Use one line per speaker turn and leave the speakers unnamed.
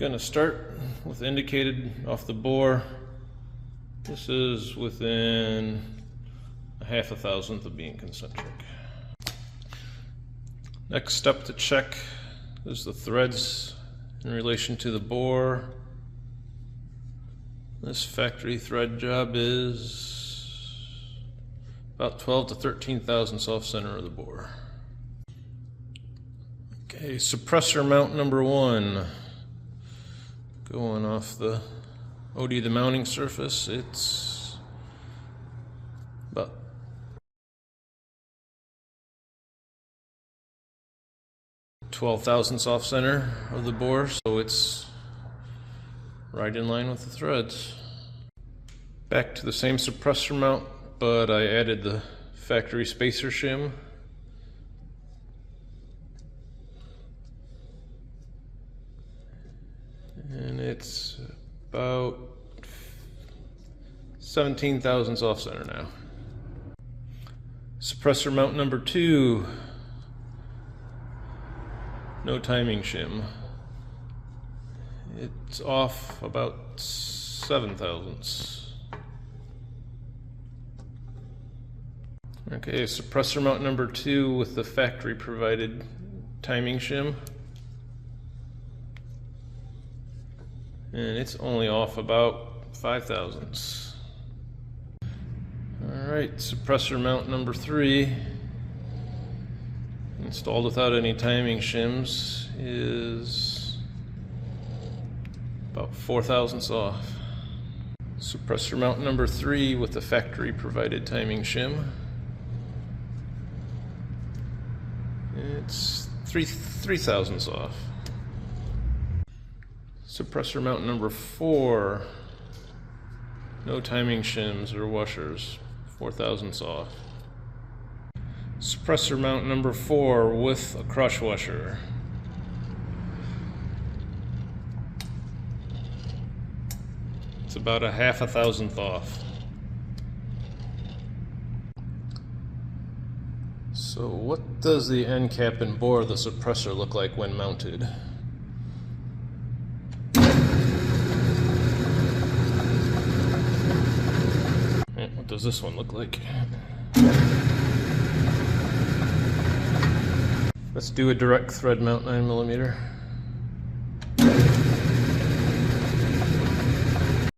Gonna start with indicated off the bore. This is within a 1/2 thousandth of being concentric. Next step to check is the threads in relation to the bore. This factory thread job is about 12 to 13 thousandths off center of the bore. Okay, suppressor mount number 1. Going off the OD, the mounting surface, it's about 12 thousandths off center of the bore, so it's right in line with the threads. Back to the same suppressor mount, but I added the factory spacer shim. And it's about 17 thousandths off center now. Suppressor mount number 2. No timing shim. It's off about 7 thousandths. Okay, suppressor mount number 2 with the factory provided timing shim. And it's only off about 5 thousandths. Alright, suppressor mount number 3, installed without any timing shims, is about 4 thousandths off. Suppressor mount number 3 with the factory provided timing shim. It's 3 thousandths off. Suppressor mount number 4, no timing shims or washers, 4 thousandths off. Suppressor mount number 4 with a crush washer. It's about a 1/2 thousandth off. So what does the end cap and bore of the suppressor look like when mounted? What does this one look like? Let's do a direct thread mount 9mm.